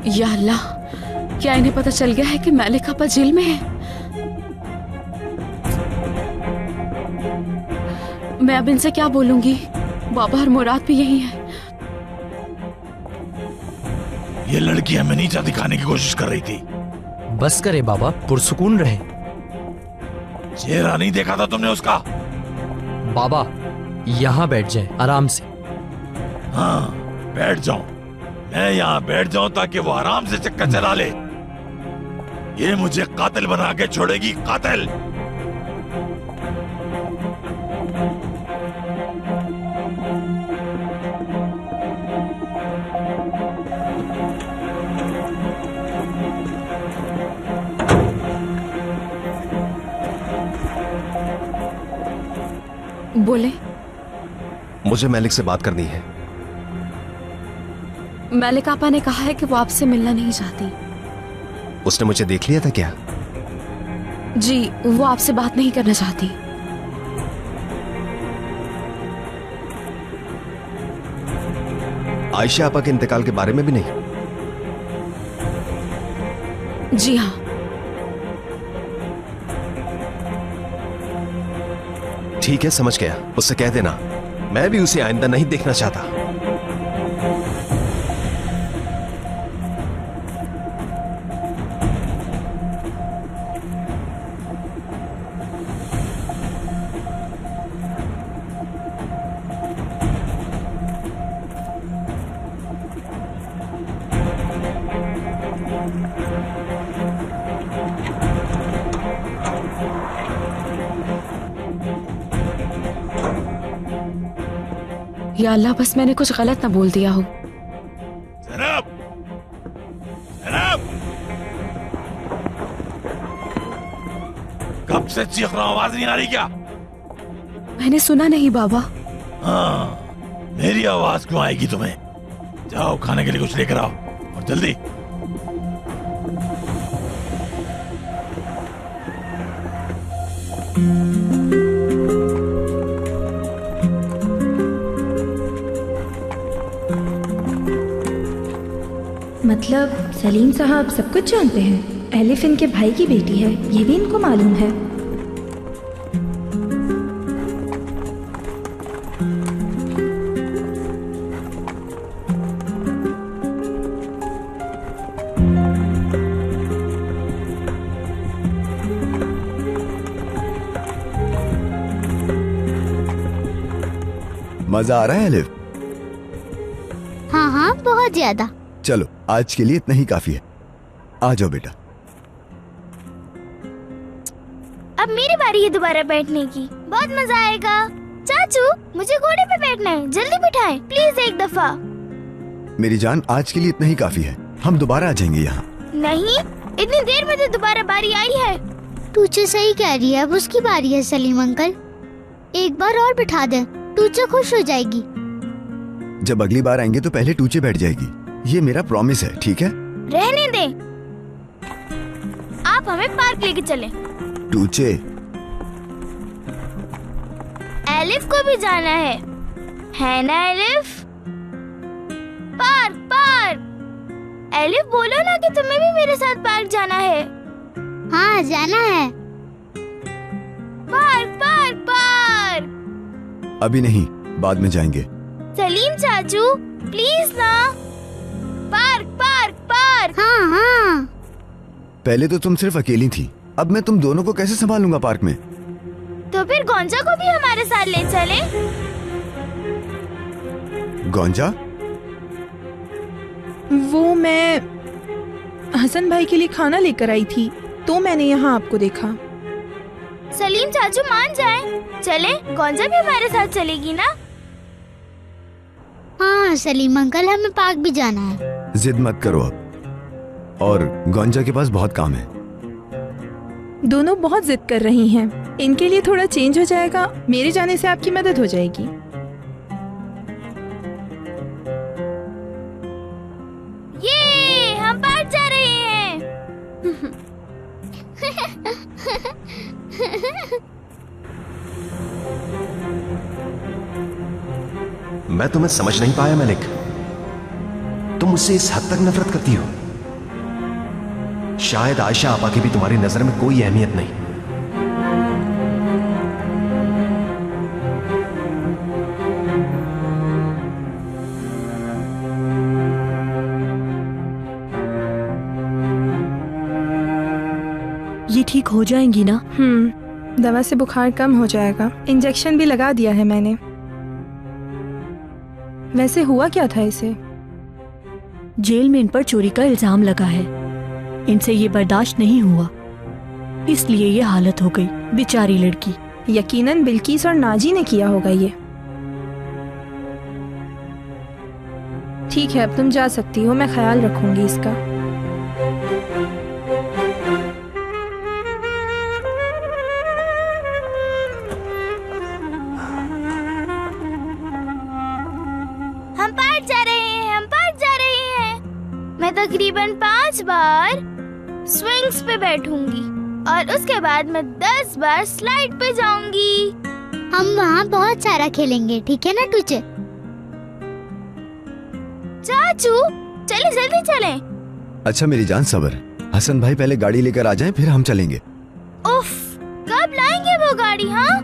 या अल्लाह, क्या इन्हें पता चल गया है कि मलिक आपा जेल में है? मैं अब इनसे क्या बोलूंगी? बाबा और मुराद भी यही है। ये लड़की हमें नीचा दिखाने की कोशिश कर रही थी। बस करे बाबा, पुरसुकून रहे। चेहरा नहीं देखा था तुमने उसका? बाबा यहाँ बैठ जाए आराम से। हाँ बैठ जाऊं, मैं यहाँ बैठ जाऊं ताकि वो आराम से चक्कर चला ले। ये मुझे कातिल बना के छोड़ेगी, कातिल। बोले। मुझे मलिक से बात करनी है। मलिक आपा ने कहा है कि वो आपसे मिलना नहीं चाहती। उसने मुझे देख लिया था क्या? जी, वो आपसे बात नहीं करना चाहती। आयशा आपा के इंतकाल के बारे में भी नहीं? जी हाँ। ठीक है, समझ गया। उससे कह देना मैं भी उसे आइंदा नहीं देखना चाहता। या अल्लाह, बस मैंने कुछ गलत ना बोल दिया हो। ज़ैनब, ज़ैनब, कब से चीख रहा हूं, आवाज नहीं आ रही क्या? मैंने सुना नहीं बाबा। हाँ, मेरी आवाज क्यों आएगी तुम्हें? जाओ खाने के लिए कुछ लेकर आओ और जल्दी। मतलब सलीम साहब सब कुछ जानते हैं। एलिफ इनके भाई की बेटी है, ये भी इनको मालूम है। मजा आ रहा है एलिफ? हाँ हाँ, बहुत ज्यादा। चलो आज के लिए इतना ही काफी है। आ जाओ बेटा। अब मेरी बारी है दोबारा बैठने की। बहुत मजा आएगा। चाचू, मुझे घोड़े पे बैठना है, जल्दी बिठाएं प्लीज एक दफा। मेरी जान, आज के लिए इतना ही काफी है। हम दोबारा आ जाएंगे यहाँ। नहीं, इतनी देर में तो दोबारा बारी आई है। टूचे सही कह रही है, अब उसकी बारी है सलीम अंकल। एक बार और बिठा दे, टूचे खुश हो जाएगी। जब अगली बार आएंगे तो पहले टूचे बैठ जाएगी, ये मेरा प्रॉमिस है, ठीक है? रहने दे, आप हमें पार्क लेके चलें। टूचे, एलिफ को भी जाना है ना एलिफ? Park park. एलिफ बोलो ना कि तुम्हें भी मेरे साथ पार्क जाना है। हाँ जाना है। Park park park. अभी नहीं, बाद में जाएंगे। सलीम चाचू प्लीज ना। Park park park. हाँ हाँ। पहले तो तुम सिर्फ अकेली थी, अब मैं तुम दोनों को कैसे संभालूंगा पार्क में? तो फिर गोंजा को भी हमारे साथ ले चले। गोंजा? वो मैं हसन भाई के लिए खाना लेकर आई थी, तो मैंने यहाँ आपको देखा। सलीम चाचू मान जाए, चले, गोंजा भी हमारे साथ चलेगी ना? हाँ सलीम अंकल, हमें पार्क भी जाना है। जिद मत करो अब, और गोंजा के पास बहुत काम है। दोनों बहुत जिद कर रही हैं। इनके लिए थोड़ा चेंज हो जाएगा, मेरे जाने से आपकी मदद हो जाएगी। ये हम पार्क जा रहे हैं। मैं तुम्हें समझ नहीं पाया मलिक। तुम मुझसे इस हद तक नफरत करती हो? शायद आयशा आपा की भी तुम्हारी नजर में कोई अहमियत नहीं। ये ठीक हो जाएंगी ना? दवा से बुखार कम हो जाएगा। इंजेक्शन भी लगा दिया है मैंने। वैसे हुआ क्या था इसे? जेल में इन पर चोरी का इल्जाम लगा है। इनसे ये बर्दाश्त नहीं हुआ, इसलिए ये हालत हो गई। बेचारी लड़की। यकीनन बिल्किस और नाजी ने किया होगा ये। ठीक है, अब तुम जा सकती हो। मैं ख्याल रखूंगी इसका। हम पार्क जा रहे हैं, हम पार्क जा रहे हैं। मैं तकरीबन 5 बार स्विंग्स पे बैठूंगी और उसके बाद मैं 10 बार स्लाइड पे जाऊंगी। हम वहाँ बहुत सारा खेलेंगे, ठीक है ना टूचे? चाचू चले, जल्दी चलें। अच्छा मेरी जान, सबर। हसन भाई पहले गाड़ी लेकर आ जाएं, फिर हम चलेंगे। उफ, कब लाएंगे वो गाड़ी? हाँ,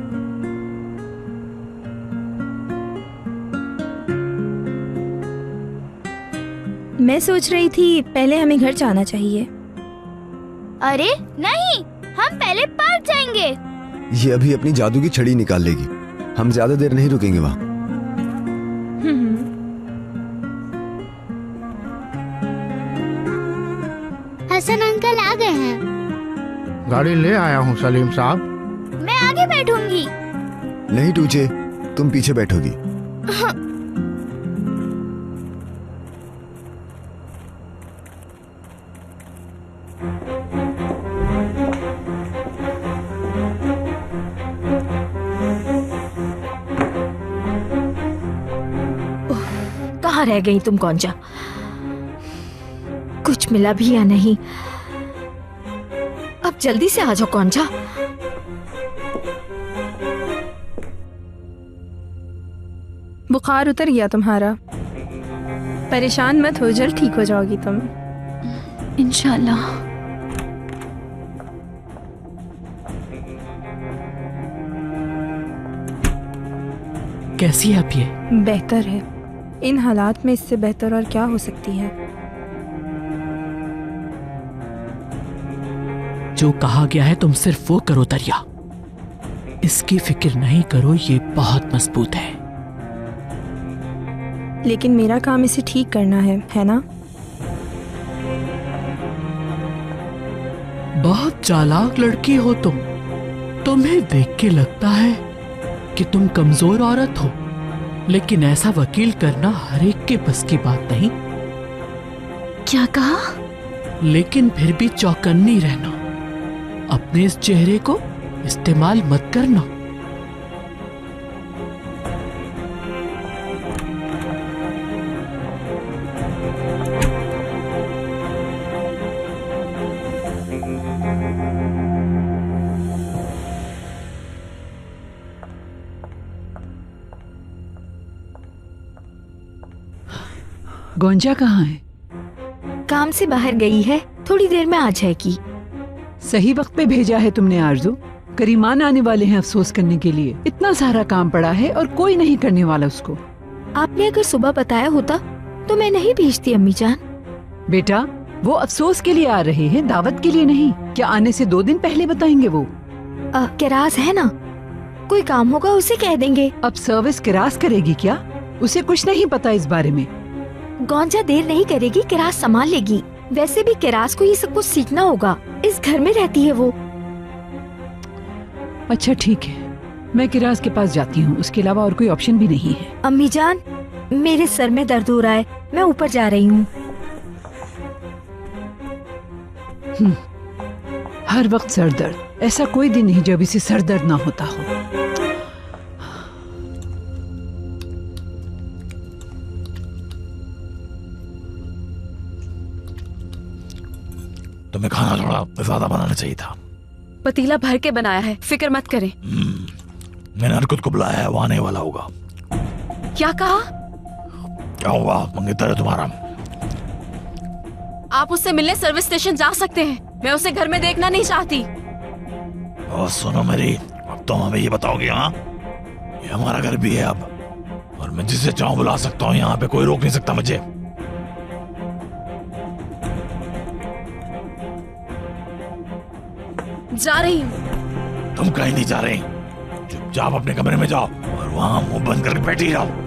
मैं सोच रही थी पहले हमें घर जाना चाहिए। अरे नहीं, हम पहले पार्क जाएंगे। ये अभी अपनी जादू की छड़ी निकाल लेगी। हम ज्यादा देर नहीं रुकेंगे वहाँ। हसन अंकल आ गए हैं। गाड़ी ले आया हूँ सलीम साहब। मैं आगे बैठूंगी। नहीं टूचे, तुम पीछे बैठोगी। कहाँ रह गई तुम गोंजा? कुछ मिला भी या नहीं? अब जल्दी से आ जाओ गोंजा। बुखार उतर गया तुम्हारा? परेशान मत हो, जल्द ठीक हो जाओगी तुम। इंशाल्लाह। कैसी है अब ये? बेहतर है। इन हालात में इससे बेहतर और क्या हो सकती है? जो कहा गया है तुम सिर्फ वो करो दरिया। इसकी फिक्र नहीं करो, ये बहुत मजबूत है। लेकिन मेरा काम इसे ठीक करना है ना? बहुत चालाक लड़की हो तुम। तुम्हें देख के लगता है कि तुम कमजोर औरत हो, लेकिन ऐसा वकील करना हर एक के बस की बात नहीं। क्या कहा? लेकिन फिर भी चौकन्नी रहना। अपने इस चेहरे को इस्तेमाल मत करना। गोंजा कहाँ है? काम से बाहर गई है, थोड़ी देर में आ जाएगी। सही वक्त पे भेजा है तुमने आरजू। करीमान आने वाले हैं अफसोस करने के लिए। इतना सारा काम पड़ा है और कोई नहीं करने वाला उसको। आपने अगर सुबह बताया होता तो मैं नहीं भेजती अम्मी जान। बेटा, वो अफसोस के लिए आ रहे हैं, दावत के लिए नहीं। क्या आने से 2 दिन पहले बताएंगे वो? किरास है ना, कोई काम होगा उसे कह देंगे। अब सर्विस किरास करेगी क्या? उसे कुछ नहीं पता इस बारे में। गोंजा देर नहीं करेगी, किरास संभाल लेगी। वैसे भी किरास को ये सब कुछ सीखना होगा, इस घर में रहती है वो। अच्छा ठीक है, मैं किरास के पास जाती हूँ। उसके अलावा और कोई ऑप्शन भी नहीं है। अम्मी जान, मेरे सर में दर्द हो रहा है, मैं ऊपर जा रही हूँ। हर वक्त सर दर्द, ऐसा कोई दिन नहीं जब इसे सर दर्द ना होता हो। तुम्हें खाना थोड़ा ज्यादा बनाना चाहिए था। पतीला भर के बनाया है, फिक्र मत करें। मैंने हरकत को बुलाया है, वो आने वाला होगा। क्या कहा? क्या हुआ? मंगेतर है तुम्हारा? आप उससे मिलने सर्विस स्टेशन जा सकते हैं। मैं उसे घर में देखना नहीं चाहती। ओ सुनो मेरी, अब तो हमें ये बताओगे? हाँ, ये हमारा घर भी है अब, और मैं जिसे चाहूं बुला सकता हूँ। यहाँ पे कोई रोक नहीं सकता मुझे। जा रही हूँ। तुम कहीं नहीं जा रहे, चुपचाप अपने कमरे में जाओ और वहां मुंह बंद करके बैठी रहो।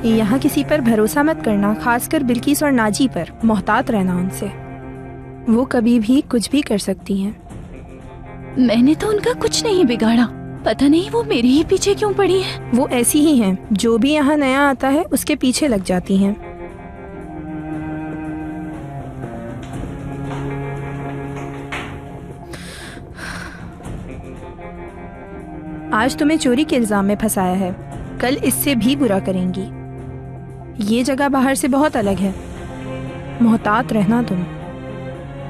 यहाँ किसी पर भरोसा मत करना, खासकर बिल्किस और नाजी पर। मोहतात रहना उनसे, वो कभी भी कुछ भी कर सकती हैं। मैंने तो उनका कुछ नहीं बिगाड़ा, पता नहीं वो मेरे ही पीछे क्यों पड़ी है। वो ऐसी ही हैं, जो भी यहाँ नया आता है उसके पीछे लग जाती हैं। आज तुम्हें चोरी के इल्जाम में फंसाया है, कल इससे भी बुरा करेंगी। ये जगह बाहर से बहुत अलग है, मोहतात रहना तुम।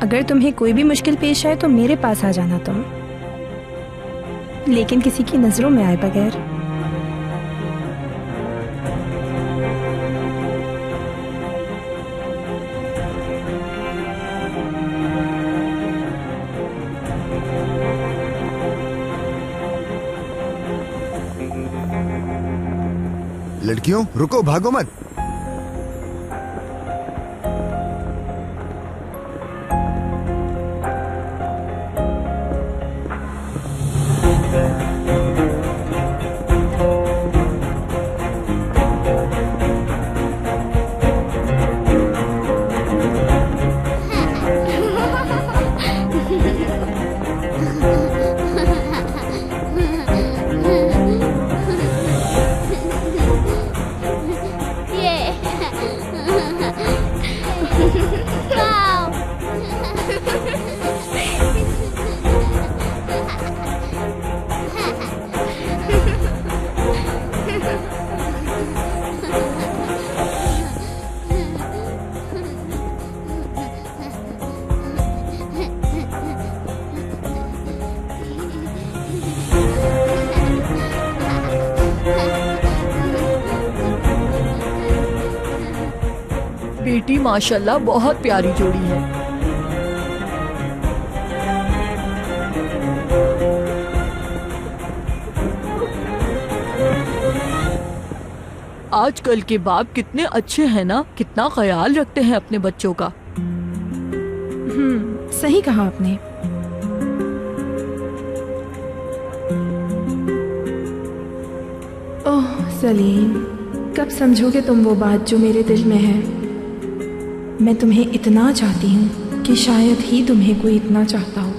अगर तुम्हें कोई भी मुश्किल पेश आए तो मेरे पास आ जाना तुम, लेकिन किसी की नजरों में आए बगैर। लड़कियों रुको, भागो मत। बेटी माशाल्लाह बहुत प्यारी जोड़ी है। आजकल के बाप कितने अच्छे हैं ना, कितना ख्याल रखते हैं अपने बच्चों का। सही कहा आपने। ओह सलीम, कब समझोगे तुम वो बात जो मेरे दिल में है? मैं तुम्हें इतना चाहती हूँ कि शायद ही तुम्हें कोई इतना चाहता हो।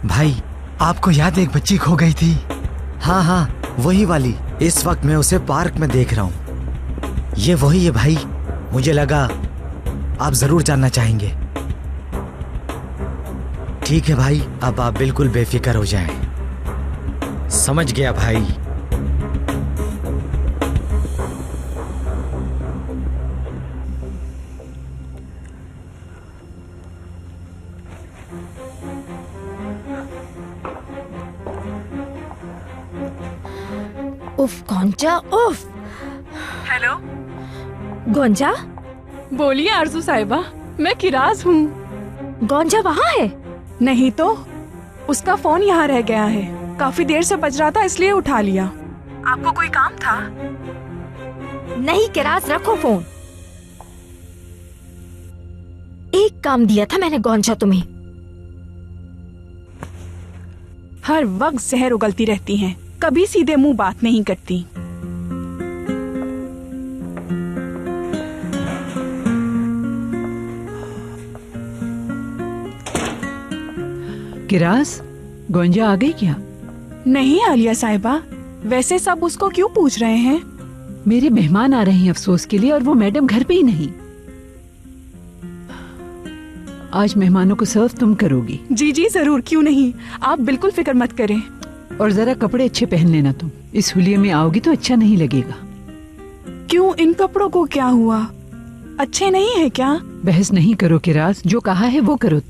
भाई, आपको याद एक बच्ची खो गई थी? हाँ हाँ, वही वाली। इस वक्त मैं उसे पार्क में देख रहा हूँ। ये वही है भाई, मुझे लगा आप जरूर जानना चाहेंगे। ठीक है भाई, अब आप बिल्कुल बेफिक्र हो जाएं। समझ गया भाई। उफ गोंजा, उफ। हेलो गोंजा। बोलिए आरजू साहिबा, मैं किराज हूँ। गोंजा वहाँ है? नहीं तो, उसका फोन यहाँ रह गया है। काफी देर से बज रहा था इसलिए उठा लिया। आपको कोई काम था? नहीं किराज, रखो फोन। एक काम दिया था मैंने गौंजा तुम्हें। हर वक्त जहर उगलती रहती हैं, कभी सीधे मुंह बात नहीं करती। किरास, गोंजा आ गई क्या? नहीं आलिया साहिबा, वैसे सब उसको क्यों पूछ रहे हैं? मेरे मेहमान आ रहे हैं अफसोस के लिए, और वो मैडम घर पे ही नहीं। आज मेहमानों को सर्व तुम करोगी। जी जी जरूर, क्यों नहीं, आप बिल्कुल फिक्र मत करें। और जरा कपड़े अच्छे पहन लेना तुम, इस हुलिये में आओगी तो अच्छा नहीं लगेगा। क्यों, इन कपड़ों को क्या हुआ? अच्छे नहीं है क्या? बहस नहीं करो किरास, जो कहा है वो करो।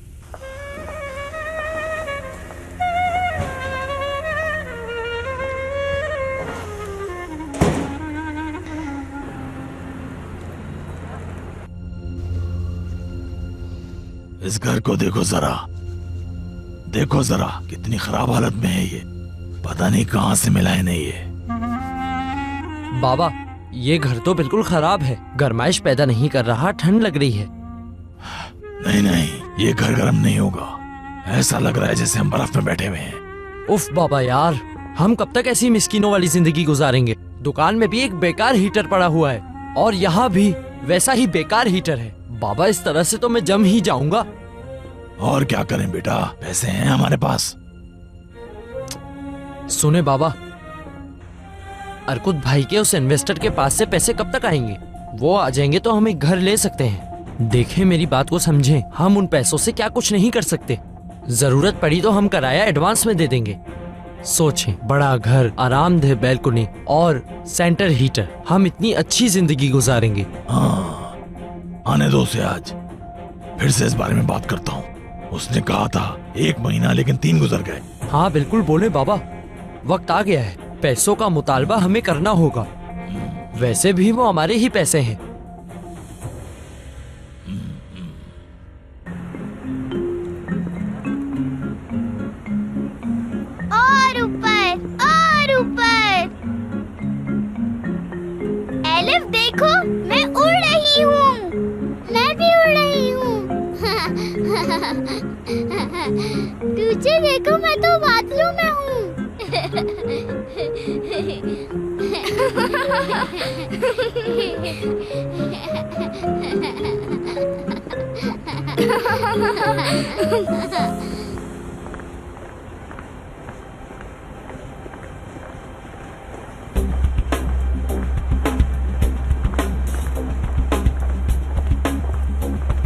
इस घर को देखो जरा, देखो जरा कितनी खराब हालत में है ये। पता नहीं कहां से मिला है नहीं ये। बाबा, ये घर तो बिल्कुल खराब है, गर्माइश पैदा नहीं कर रहा, ठंड लग रही है। नहीं नहीं, ये घर गर्म नहीं होगा। ऐसा लग रहा है जैसे हम बर्फ में बैठे हुए हैं। उफ बाबा यार, हम कब तक ऐसी मिस्कीनों वाली जिंदगी गुजारेंगे? दुकान में भी एक बेकार हीटर पड़ा हुआ है और यहाँ भी वैसा ही बेकार हीटर है। बाबा, इस तरह से तो मैं जम ही जाऊंगा। और क्या करें बेटा, पैसे हैं हमारे पास। सुने बाबा, अर्कुत भाई के उस इन्वेस्टर के पास से पैसे कब तक आएंगे? वो आ जाएंगे तो हम एक घर ले सकते हैं। देखें, मेरी बात को समझें, हम उन पैसों से क्या कुछ नहीं कर सकते। जरूरत पड़ी तो हम किराया एडवांस में दे देंगे। सोचें, बड़ा घर, आरामदेह बैल्कनी और सेंटर हीटर, हम इतनी अच्छी जिंदगी गुजारेंगे। हाँ, आने दो उसे, आज फिर से इस बारे में बात करता हूँ। उसने कहा था 1 महीना, लेकिन 3 गुजर गए। हाँ बिल्कुल बोले बाबा, वक्त आ गया है, पैसों का मुतालबा हमें करना होगा। वैसे भी वो हमारे ही पैसे हैं। और ऊपर, और ऊपर। एलिफ देखो, मैं उड़ रही हूँ। मैं भी उड़ रही हूँ। तुझे देखो, मैं तो बादलों में हूँ।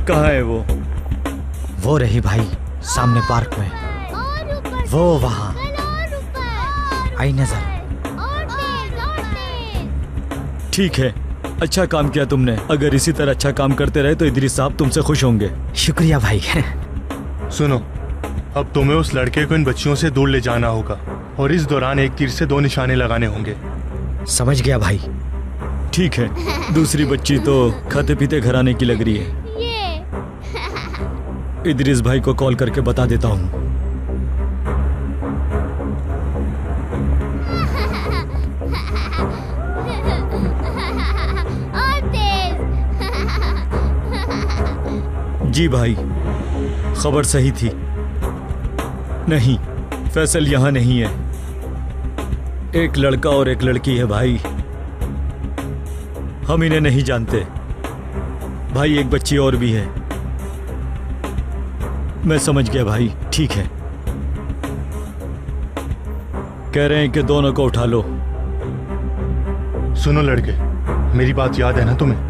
कहाँ है वो रही भाई, सामने पार्क में। वो वहाँ आई नजर। ठीक है, अच्छा काम किया तुमने। अगर इसी तरह अच्छा काम करते रहे तो इदरीस साहब तुमसे खुश होंगे। शुक्रिया भाई। सुनो, अब तुम्हें उस लड़के को इन बच्चियों से दूर ले जाना होगा और इस दौरान एक तीर से 2 निशाने लगाने होंगे। समझ गया भाई। ठीक है, दूसरी बच्ची तो खाते पीते घर आने की लग रही है। इदरीस भाई को कॉल करके बता देता हूँ। जी भाई, खबर सही थी। नहीं, फैसल यहाँ नहीं है। एक लड़का और एक लड़की है भाई। हम इन्हें नहीं जानते भाई। एक बच्ची और भी है। मैं समझ गया भाई, ठीक है। कह रहे हैं कि दोनों को उठा लो। सुनो लड़के, मेरी बात याद है ना तुम्हें?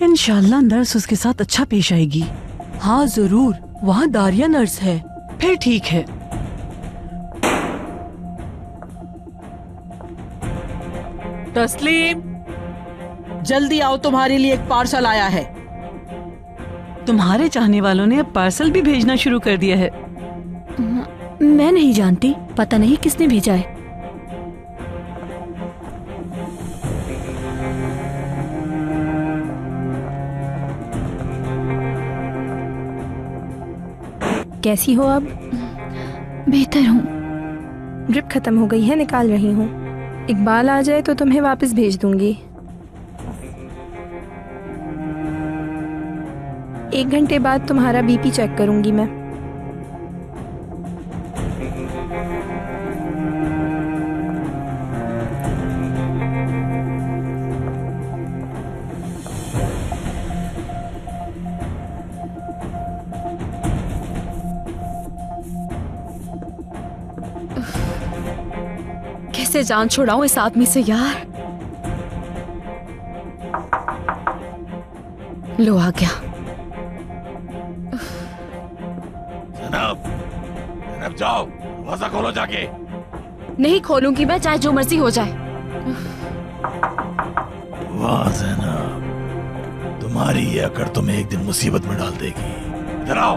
इंशाल्लाह नर्स उसके साथ अच्छा पेश आएगी। हाँ जरूर, वहाँ दारिया नर्स है। फिर ठीक है। तस्लीम, जल्दी आओ, तुम्हारे लिए एक पार्सल आया है। तुम्हारे चाहने वालों ने अब पार्सल भी भेजना शुरू कर दिया है। मैं नहीं जानती, पता नहीं किसने भेजा है। कैसी हो अब? बेहतर हूँ। ड्रिप खत्म हो गई है, निकाल रही हूँ। इकबाल आ जाए तो तुम्हें वापस भेज दूंगी। 1 घंटे बाद तुम्हारा बीपी चेक करूंगी मैं। कैसे जान छुड़ाऊं इस आदमी से यार। लो आ गया। जनाब जाओ, दरवाजा खोलो जाके। नहीं खोलूंगी मैं, चाहे जो मर्जी हो जाए। वाह जनाब, तुम्हारी ये अकड़ तुम्हें एक दिन मुसीबत में डाल देगी। इधर आओ।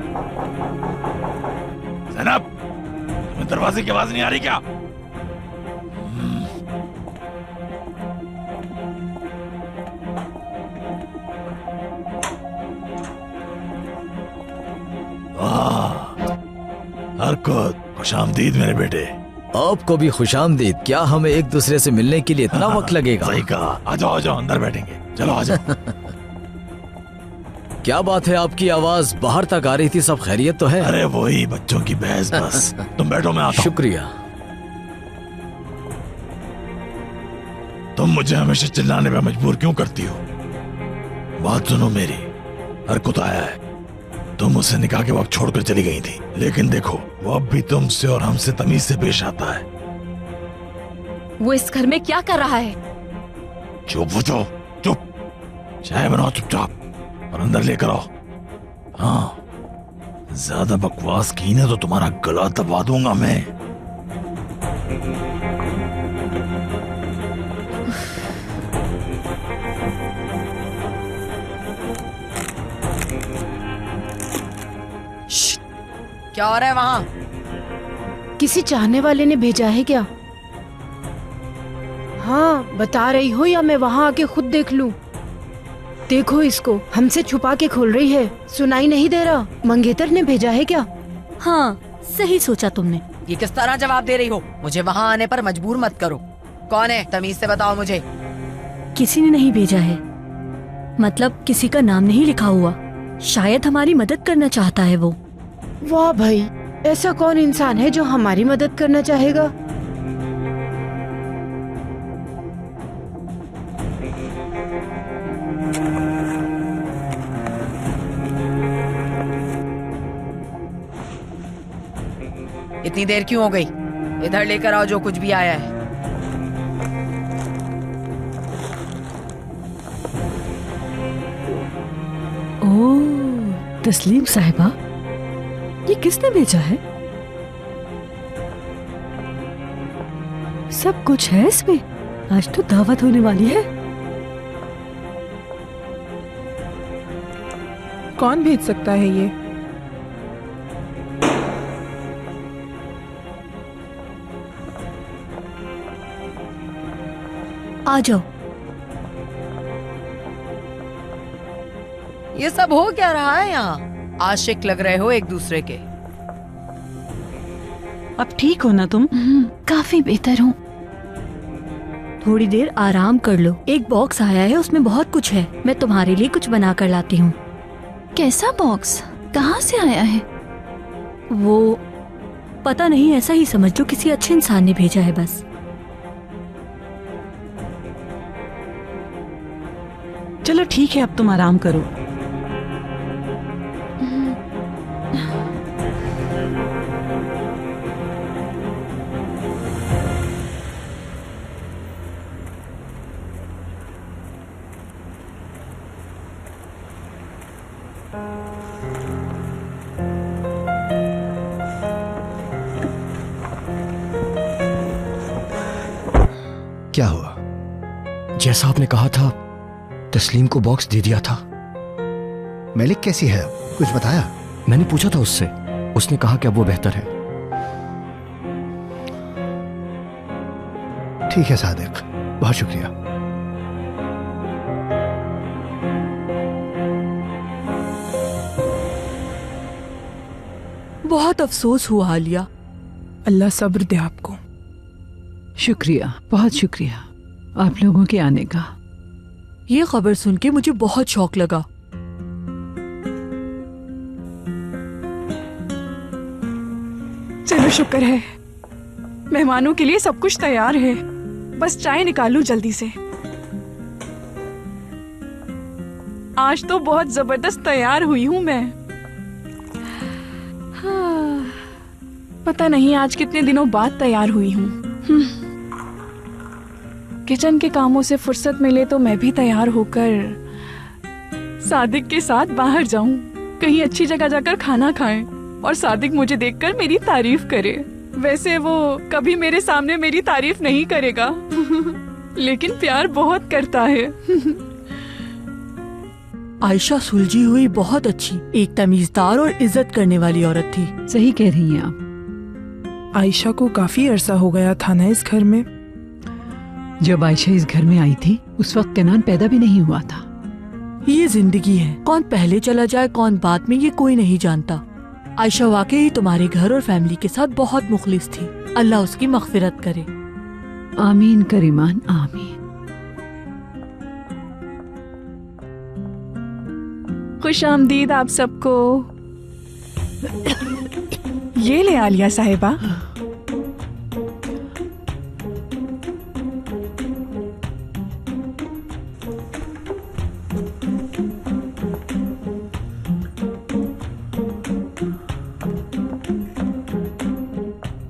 जनाब, तुम्हें दरवाजे की आवाज नहीं आ रही क्या? हरकत, खुशामदीद मेरे बेटे। आपको भी खुशामदीद। क्या हमें एक दूसरे से मिलने के लिए इतना वक्त लगेगा? सही कहा। आ जाओ अंदर बैठेंगे। चलो आ जाओ। क्या बात है, आपकी आवाज बाहर तक आ रही थी। सब खैरियत तो है? अरे वही बच्चों की बहस बस। तुम बैठो, मैं आता हूं। शुक्रिया। तुम मुझे हमेशा चिल्लाने पे मजबूर क्यों करती हो? बात सुनो मेरी। हरकत आया है, तुम उसे निकाह के वक्त छोड़कर चली गई थी, लेकिन देखो वो अब भी तुमसे और हमसे तमीज से पेश आता है। वो इस घर में क्या कर रहा है? चुप हो जाओ, चुप। चाय बनाओ चुपचाप और अंदर लेकर आओ। हाँ, ज्यादा बकवास की ना तो तुम्हारा गला दबा दूंगा मैं। क्या हो रहा है वहाँ? किसी चाहने वाले ने भेजा है क्या? हाँ, बता रही हो या मैं वहाँ आके खुद देख लूं? देखो इसको, हमसे छुपा के खोल रही है। सुनाई नहीं दे रहा? मंगेतर ने भेजा है क्या? हाँ, सही सोचा तुमने। ये किस तरह जवाब दे रही हो? मुझे वहाँ आने पर मजबूर मत करो। कौन है? तमीज से बताओ मुझे। किसी ने नहीं भेजा है, मतलब किसी का नाम नहीं लिखा हुआ। शायद हमारी मदद करना चाहता है वो। वाह भाई, ऐसा कौन इंसान है जो हमारी मदद करना चाहेगा? इतनी देर क्यों हो गई? इधर लेकर आओ जो कुछ भी आया है। ओह, तस्लीम साहिबा, ये किसने भेजा है? सब कुछ है इसमें। आज तो दावत होने वाली है। कौन भेज सकता है ये? आ जाओ। ये सब हो क्या रहा है यहाँ? आशिक लग रहे हो एक दूसरे के। अब ठीक हो ना तुम? काफी बेहतर हूँ। थोड़ी देर आराम कर लो। एक बॉक्स आया है, उसमें बहुत कुछ है। मैं तुम्हारे लिए कुछ बना कर लाती हूँ। कैसा बॉक्स? कहाँ से आया है? वो पता नहीं, ऐसा ही समझ लो, किसी अच्छे इंसान ने भेजा है बस। चलो ठीक है, अब तुम आराम करो। क्या हुआ? जैसा आपने कहा था, तस्लीम को बॉक्स दे दिया था। मलिक कैसी है? कुछ बताया? मैंने पूछा था उससे, उसने कहा कि अब वो बेहतर है। ठीक है सादिक, बहुत शुक्रिया। बहुत अफसोस हुआ आलिया, अल्लाह सब्र दे आपको। शुक्रिया, बहुत शुक्रिया आप लोगों के आने का। ये खबर सुन के मुझे बहुत शौक लगा। चलो शुक्र है, मेहमानों के लिए सब कुछ तैयार है। बस चाय निकालूं जल्दी से। आज तो बहुत जबरदस्त तैयार हुई हूँ मैं। हाँ, पता नहीं आज कितने दिनों बाद तैयार हुई हूँ। किचन के कामों से फुर्सत मिले तो मैं भी तैयार होकर सादिक के साथ बाहर जाऊं, कहीं अच्छी जगह जाकर खाना खाएं और सादिक मुझे देखकर मेरी तारीफ करे। वैसे वो कभी मेरे सामने मेरी तारीफ नहीं करेगा लेकिन प्यार बहुत करता है। आयशा सुलझी हुई बहुत अच्छी, एक तमीजदार और इज्जत करने वाली औरत थी। सही कह रही हैं आप। आयशा को काफी अरसा हो गया था ना इस घर में। जब आयशा इस घर में आई थी उस वक्त केनान पैदा भी नहीं हुआ था। ये जिंदगी है, कौन पहले चला जाए कौन बाद में, ये कोई नहीं जानता। आयशा वाकई तुम्हारे घर और फैमिली के साथ बहुत मुखलिस थी। अल्लाह उसकी मग़फ़िरत करे। आमीन करीमान, आमीन। खुश आमदीद आप सबको। ये ले आलिया साहिबा।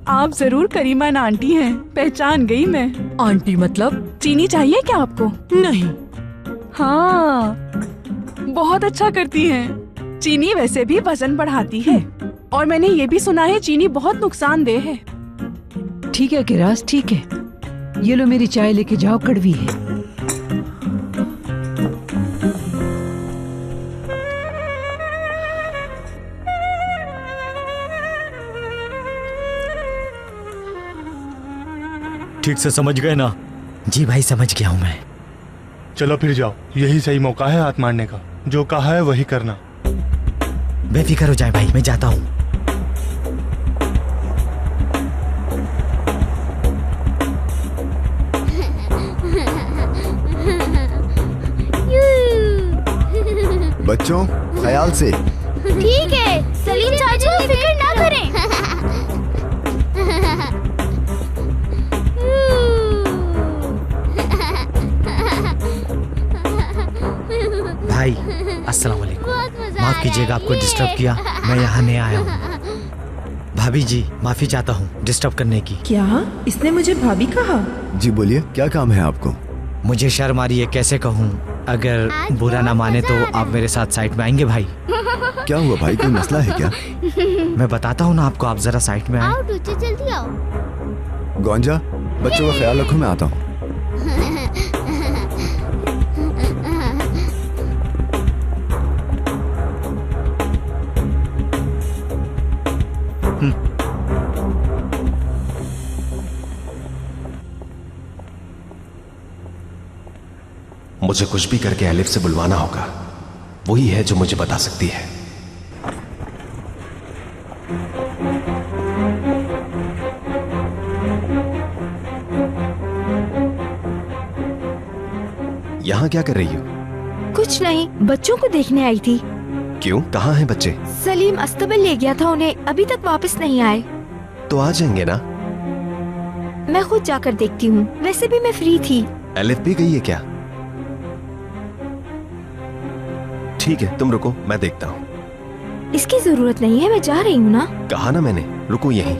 आप जरूर करीमान आंटी हैं, पहचान गई मैं। आंटी मतलब? चीनी चाहिए क्या आपको? नहीं। हाँ, बहुत अच्छा करती हैं। चीनी वैसे भी वजन बढ़ाती है और मैंने ये भी सुना है चीनी बहुत नुकसानदेह है। ठीक है किरास, ठीक है। ये लो मेरी चाय लेके जाओ, कड़वी है। ठीक से समझ गए ना? जी भाई, समझ गया हूँ मैं। चलो फिर जाओ, यही सही मौका है हाथ मारने का। जो कहा है वही करना। बेफिक्र हो जाए भाई, मैं जाता हूँ। बच्चों ख्याल से। ठीक है सलीम चाचू, फिक्र ना करें। भाई अस्सलाम वालेकुम, माफ कीजिएगा आपको डिस्टर्ब किया। मैं यहाँ नया आया हूँ। भाभी जी माफी चाहता हूँ डिस्टर्ब करने की। क्या इसने मुझे भाभी कहा? जी बोलिए, क्या काम है आपको? मुझे शर्म आ रही है, कैसे कहूँ? अगर बुरा ना माने तो आप मेरे साथ साइड में आएंगे भाई? क्या हुआ भाई, कोई मसला है क्या? मैं बताता हूँ ना आपको, आप जरा साइड में आओ टूचे, जल्दी आओ। गौंजा, बच्चों का ख्याल रखो, मैं आता हूँ। मुझे कुछ भी करके एलिफ से बुलवाना होगा। वही है जो मुझे बता सकती है। यहाँ क्या कर रही हो? कुछ नहीं, बच्चों को देखने आई थी। क्यों, कहाँ हैं बच्चे? सलीम अस्तबल ले गया था उन्हें, अभी तक वापस नहीं आए। तो आ जाएंगे ना? मैं खुद जाकर देखती हूँ, वैसे भी मैं फ्री थी। एलिफ भी गई है क्या? ठीक है, तुम रुको, मैं देखता हूँ। इसकी जरूरत नहीं है, मैं जा रही हूँ ना। कहा ना मैंने, रुको यहीं।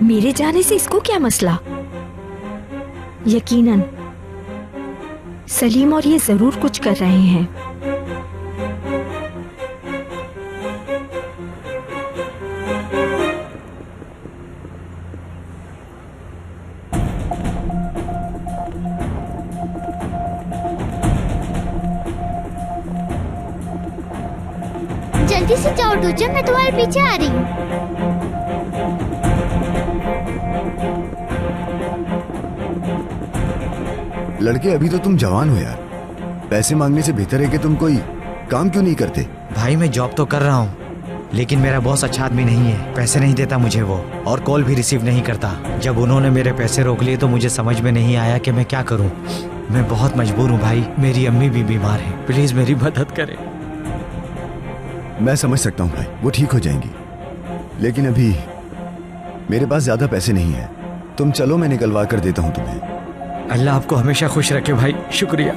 मेरे जाने से इसको क्या मसला? यकीनन सलीम और ये जरूर कुछ कर रहे हैं। जल्दी से जाओ टूचे, मैं तुम्हारे पीछे आ रही हूँ। लड़के अभी तो तुम जवान हो यार, पैसे मांगने से बेहतर है कि तुम कोई काम क्यों नहीं करते? भाई मैं जॉब तो कर रहा हूँ, लेकिन मेरा बॉस अच्छा आदमी नहीं है। पैसे नहीं देता मुझे वो, और कॉल भी रिसीव नहीं करता। जब उन्होंने मेरे पैसे रोक लिए तो मुझे समझ में नहीं आया कि मैं क्या करूँ। मैं बहुत मजबूर हूँ भाई, मेरी अम्मी भी बीमार है, प्लीज मेरी मदद करें। मैं समझ सकता हूँ भाई, वो ठीक हो जाएंगी, लेकिन अभी मेरे पास ज्यादा पैसे नहीं है। तुम चलो, मैं निकलवा कर देता हूँ तुम्हें। अल्लाह आपको हमेशा खुश रखे भाई, शुक्रिया।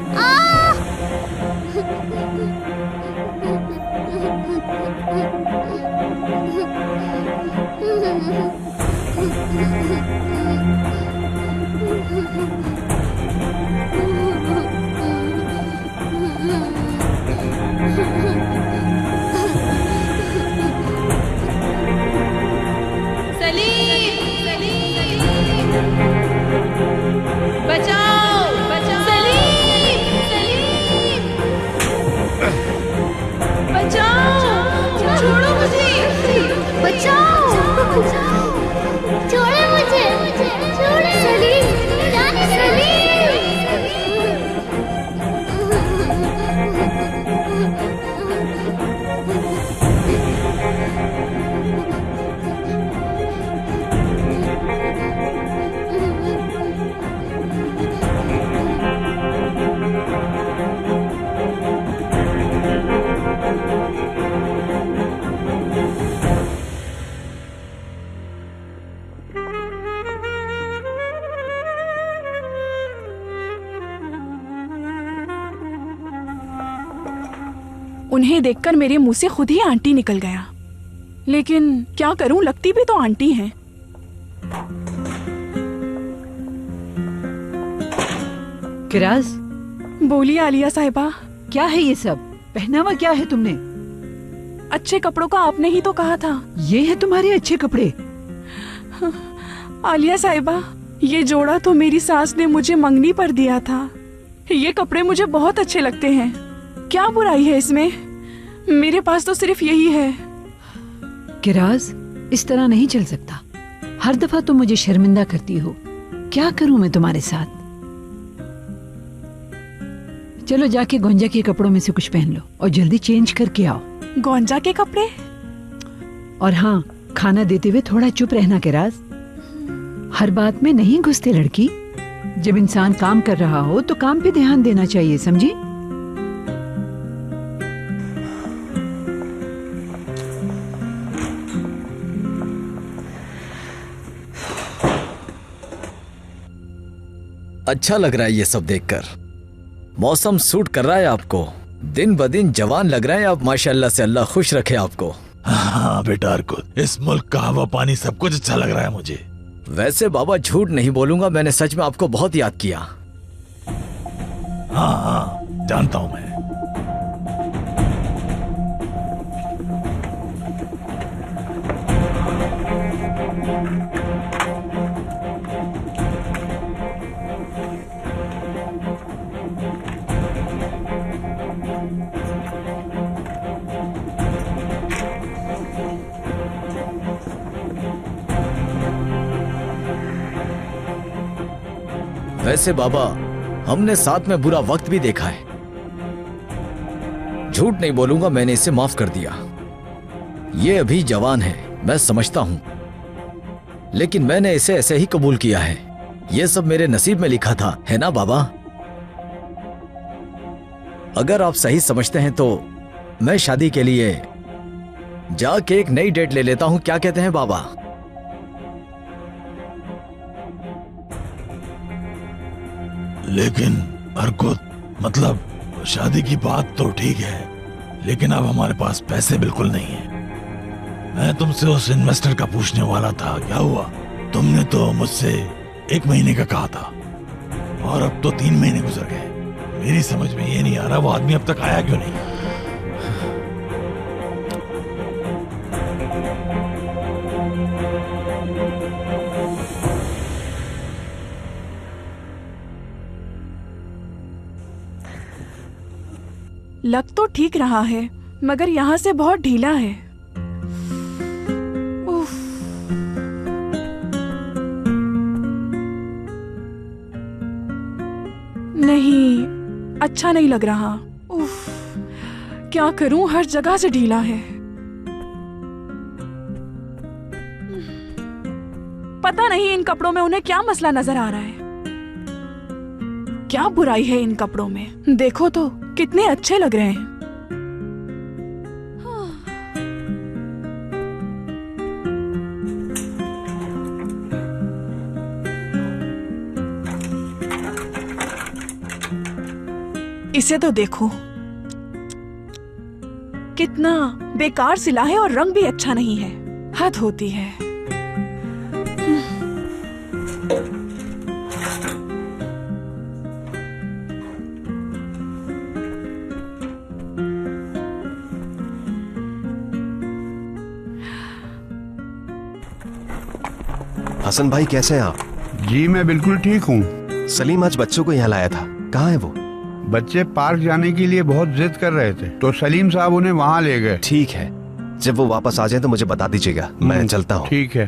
उन्हें देखकर मेरे मुंह से खुद ही आंटी निकल गया, लेकिन क्या करूं, लगती भी तो आंटी हैं। किराज, बोलिए आलिया साहिबा। क्या है ये सब? पहनावा क्या है तुमने? अच्छे कपड़ों का आपने ही तो कहा था। ये है तुम्हारे अच्छे कपड़े? आलिया साहिबा, ये जोड़ा तो मेरी सास ने मुझे मंगनी पर दिया था। ये कपड़े मुझे बहुत अच्छे लगते हैं, क्या बुराई है इसमें? मेरे पास तो सिर्फ यही है। किराज, इस तरह नहीं चल सकता। हर दफा तुम मुझे शर्मिंदा करती हो। क्या करूं मैं तुम्हारे साथ? चलो जाके गोंजा के कपड़ों में से कुछ पहन लो और जल्दी चेंज करके आओ। गोंजा के कपड़े? और हाँ, खाना देते हुए थोड़ा चुप रहना किराज। हर बात में नहीं घुसते लड़की। जब इंसान काम कर रहा हो तो काम पे ध्यान देना चाहिए, समझी? अच्छा लग रहा है ये सब देखकर। मौसम सूट कर रहा है आपको, दिन ब दिन जवान लग रहा है आप, माशाल्लाह से। अल्लाह खुश रखे आपको। हाँ बेटा अर्कुत, इस मुल्क का हवा पानी सब कुछ अच्छा लग रहा है मुझे। वैसे बाबा झूठ नहीं बोलूंगा, मैंने सच में आपको बहुत याद किया। हाँ हाँ, जानता हूँ मैं। वैसे बाबा, हमने साथ में बुरा वक्त भी देखा है। झूठ नहीं बोलूंगा, मैंने इसे माफ कर दिया। ये अभी जवान है, मैं समझता हूं, लेकिन मैंने इसे ऐसे ही कबूल किया है। ये सब मेरे नसीब में लिखा था, है ना बाबा? अगर आप सही समझते हैं तो मैं शादी के लिए जाके एक नई डेट ले लेता हूं, क्या कहते हैं बाबा? लेकिन अर्कुत, मतलब शादी की बात तो ठीक है, लेकिन अब हमारे पास पैसे बिल्कुल नहीं है। मैं तुमसे उस इन्वेस्टर का पूछने वाला था, क्या हुआ? तुमने तो मुझसे 1 महीने का कहा था और अब तो 3 महीने गुजर गए। मेरी समझ में ये नहीं आ रहा वो आदमी अब तक आया क्यों नहीं। लग तो ठीक रहा है, मगर यहाँ से बहुत ढीला है। उफ। नहीं, अच्छा नहीं लग रहा। उफ, क्या करूं, हर जगह से ढीला है। पता नहीं इन कपड़ों में उन्हें क्या मसला नजर आ रहा है। क्या बुराई है इन कपड़ों में? देखो तो कितने अच्छे लग रहे हैं। इसे तो देखो, कितना बेकार सिला है और रंग भी अच्छा नहीं है। हद होती है। हसन भाई कैसे हैं आप? जी मैं बिल्कुल ठीक हूँ। सलीम आज बच्चों को यहाँ लाया था, कहाँ है वो? बच्चे पार्क जाने के लिए बहुत जिद कर रहे थे तो सलीम साहब उन्हें वहाँ ले गए। ठीक है, जब वो वापस आ जाए तो मुझे बता दीजिएगा, मैं चलता हूँ। ठीक है।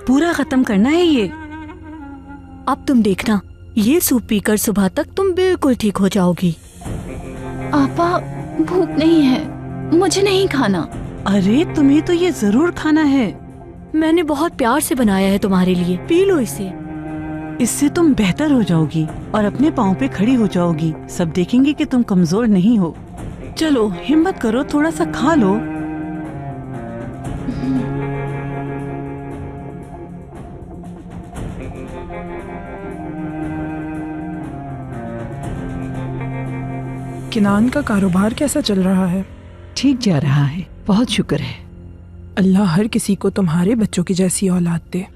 पूरा खत्म करना है ये। अब तुम देखना, ये सूप पीकर सुबह तक तुम बिल्कुल ठीक हो जाओगी। आपा, भूख नहीं है, मुझे नहीं खाना। अरे तुम्हें तो ये जरूर खाना है। मैंने बहुत प्यार से बनाया है तुम्हारे लिए, पी लो इसे। इससे तुम बेहतर हो जाओगी और अपने पाँव पे खड़ी हो जाओगी। सब देखेंगे कि तुम कमजोर नहीं हो। चलो हिम्मत करो, थोड़ा सा खा लो। किनान का कारोबार कैसा चल रहा है? ठीक जा रहा है, बहुत शुक्र है। अल्लाह हर किसी को तुम्हारे बच्चों की जैसी औलाद दे।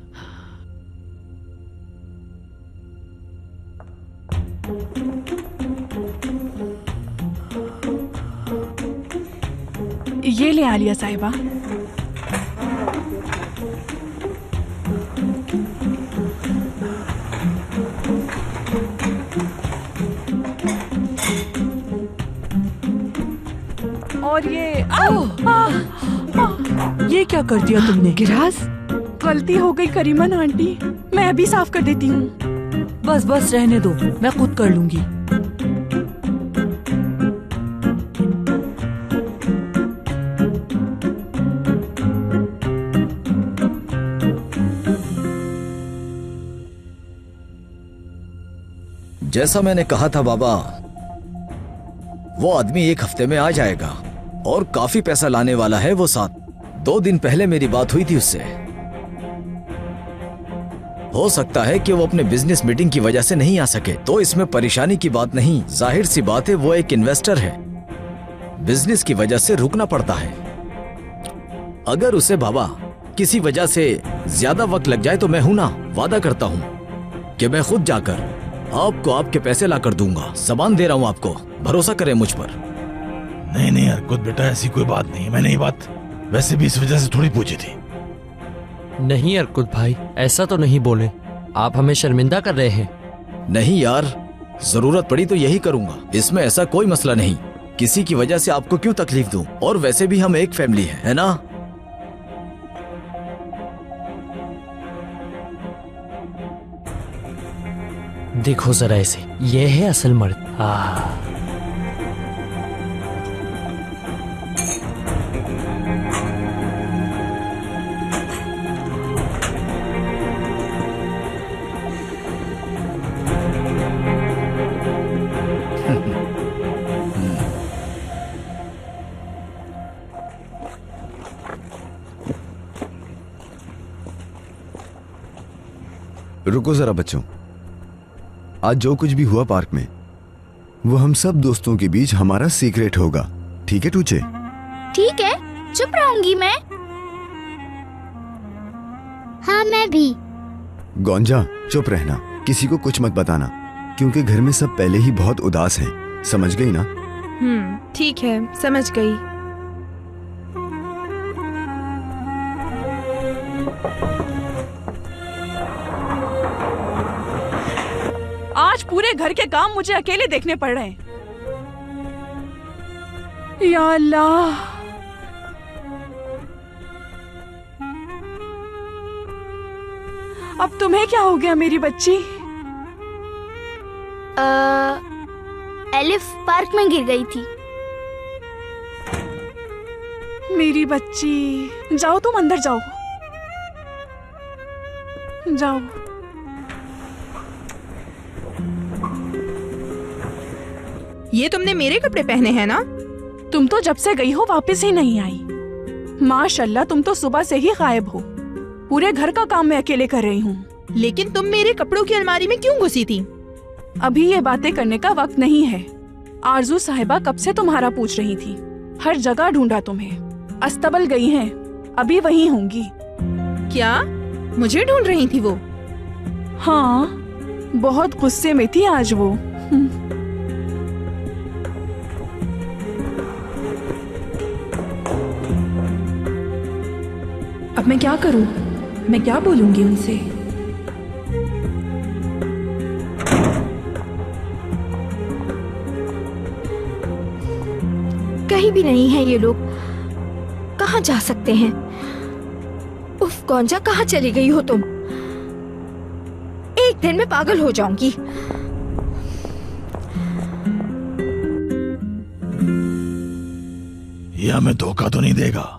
ये ले आलिया साहिबा। और ये क्या कर दिया तुमने? गिरास, गलती हो गई करीमन आंटी, मैं अभी साफ कर देती हूँ। बस बस रहने दो, मैं खुद कर लूंगी। जैसा मैंने कहा था बाबा, वो आदमी 1 हफ्ते में आ जाएगा और काफी पैसा लाने वाला है वो साथ। 2 दिन पहले मेरी बात हुई थी उससे। हो सकता है कि वो अपने बिजनेस मीटिंग की वजह से नहीं आ सके, तो इसमें परेशानी की बात नहीं। जाहिर सी बात है, वो एक इन्वेस्टर है, बिजनेस की वजह से रुकना पड़ता है। अगर उसे बाबा किसी वजह से ज्यादा वक्त लग जाए तो मैं हूं ना, वादा करता हूं कि मैं खुद जाकर आपको आपके पैसे ला कर दूंगा। सामान दे रहा हूं आपको, भरोसा करें मुझ पर। नहीं नहीं अर्कुत बेटा, ऐसी कोई बात नहीं। मैंने ये बात वैसे भी इस वजह से थोड़ी पूछी थी। नहीं अर्कुत भाई, ऐसा तो नहीं बोले, आप हमें शर्मिंदा कर रहे हैं। नहीं यार, जरूरत पड़ी तो यही करूंगा, इसमें ऐसा कोई मसला नहीं। किसी की वजह से आपको क्यों तकलीफ दूं? और वैसे भी हम एक फैमिली है ना? देखो जरा इसे, ये है असल मर्द। रुको जरा बच्चों, आज जो कुछ भी हुआ पार्क में वो हम सब दोस्तों के बीच हमारा सीक्रेट होगा, ठीक है टूचे? ठीक है, चुप रहूंगी मैं। हाँ मैं भी। गौंजा चुप रहना, किसी को कुछ मत बताना, क्योंकि घर में सब पहले ही बहुत उदास हैं, समझ गई ना? ठीक है, समझ गई। आज पूरे घर के काम मुझे अकेले देखने पड़ रहे हैं। या अल्लाह, अब तुम्हें क्या हो गया मेरी बच्ची? एलिफ पार्क में गिर गई थी। मेरी बच्ची, जाओ तुम अंदर जाओ, जाओ। ये तुमने मेरे कपड़े पहने हैं ना? तुम तो जब से गई हो वापस ही नहीं आई। माशाल्लाह, तुम तो सुबह से ही गायब हो। पूरे घर का काम मैं अकेले कर रही हूँ। लेकिन तुम मेरे कपड़ों की अलमारी में क्यों घुसी थी? अभी ये बातें करने का वक्त नहीं है। आरजू साहिबा कब से तुम्हारा पूछ रही थी। हर जगह ढूंढा तुम्हें। अस्तबल गई हैं, अभी वहीं होंगी। क्या मुझे ढूंढ रही थी वो? हाँ, बहुत गुस्से में थी आज वो। अब मैं क्या करूं? मैं क्या बोलूंगी उनसे? कहीं भी नहीं है ये लोग। कहाँ जा सकते हैं? उफ, गोंजा, कहाँ चली गई हो तुम? एक दिन में पागल हो जाऊंगी। ये हमें धोखा तो नहीं देगा?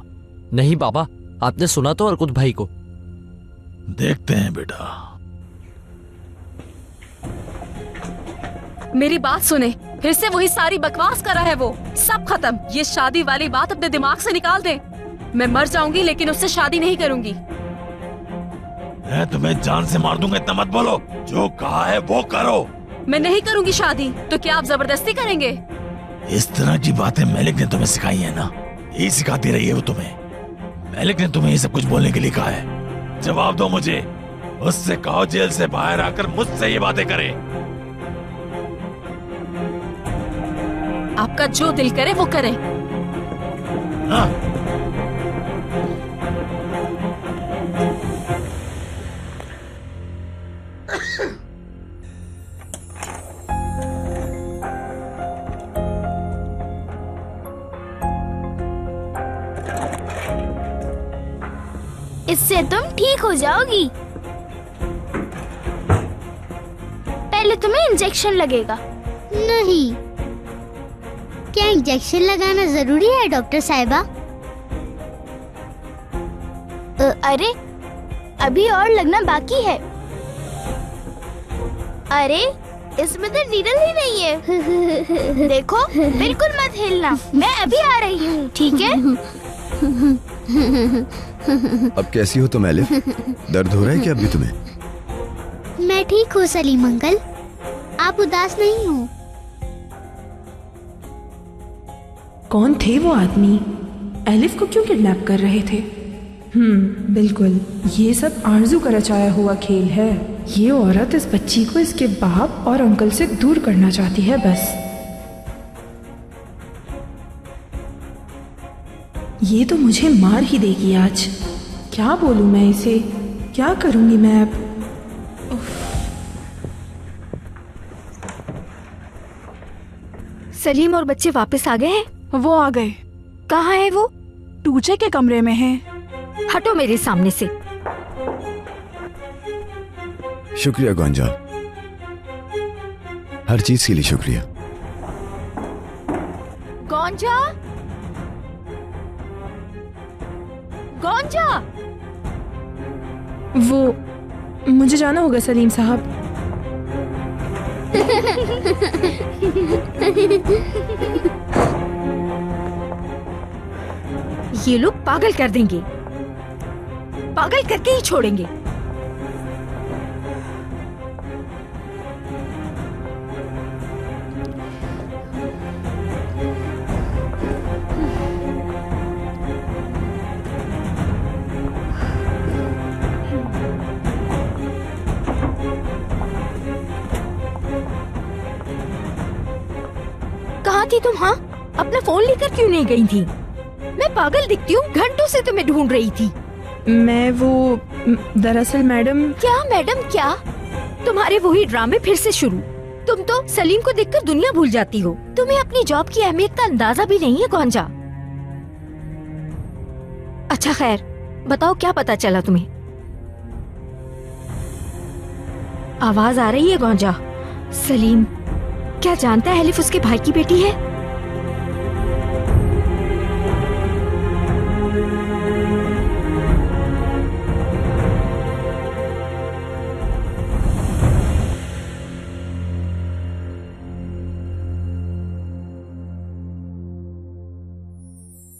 नहीं बाबा, आपने सुना तो अर्कुत भाई को। देखते हैं बेटा। मेरी बात सुने, फिर से वही सारी बकवास कर रहा है वो। सब खत्म। ये शादी वाली बात अपने दिमाग से निकाल दे। मैं मर जाऊंगी लेकिन उससे शादी नहीं करूंगी। मैं तुम्हें जान से मार दूंगा, इतना मत बोलो। जो कहा है वो करो। मैं नहीं करूंगी शादी। तो क्या आप जबरदस्ती करेंगे? इस तरह की बातें मलिक ने तुम्हें सिखाई है ना, यही सिखाती रही है वो तुम्हें। मलिक ने तुम्हें ये सब कुछ बोलने के लिए कहा है। जवाब दो मुझे। उससे कहो जेल से बाहर आकर मुझसे ये बातें करे। आपका जो दिल करे वो करे। हाँ। इससे तुम ठीक हो जाओगी। पहले तुम्हें इंजेक्शन लगेगा। नहीं, क्या इंजेक्शन लगाना जरूरी है डॉक्टर साहिबा? अरे अभी और लगना बाकी है। अरे इसमें तो नीडल ही नहीं है। देखो, बिल्कुल मत हिलना। मैं अभी आ रही हूँ, ठीक है? अब कैसी हो तुम एलिफ? दर्द हो रहा है क्या अभी तुम्हें? मैं ठीक हूँ सलीम अंकल, आप उदास नहीं हो। कौन थे वो आदमी? एलिफ को क्यों किडनैप कर रहे थे? बिल्कुल, ये सब आरजू का रचाया हुआ खेल है। ये औरत इस बच्ची को इसके बाप और अंकल से दूर करना चाहती है बस। ये तो मुझे मार ही देगी आज। क्या बोलूं मैं इसे? क्या करूंगी मैं अब? सलीम और बच्चे वापस आ गए हैं? वो आ गए। कहाँ है वो? टूचे के कमरे में है। हटो मेरे सामने से। शुक्रिया गोंजा, हर चीज के लिए शुक्रिया। गोंजा, गोंजा। वो मुझे जाना होगा सलीम साहब। ये लोग पागल कर देंगे, पागल करके ही छोड़ेंगे। कहाँ थी तुम? हाँ, अपना फोन लेकर क्यों नहीं गई थी? मैं पागल दिखती हूँ? घंटों से तुम्हें ढूंढ रही थी। मैं वो दरअसल मैडम। क्या मैडम क्या? तुम्हारे वही ड्रामे फिर से शुरू। तुम तो सलीम को देखकर दुनिया भूल जाती हो। तुम्हें अपनी जॉब की अहमियत का अंदाजा भी नहीं है गोंजा। अच्छा खैर, बताओ क्या पता चला तुम्हें? आवाज आ रही है गौंजा। सलीम क्या जानता है एलिफ उसके भाई की बेटी है?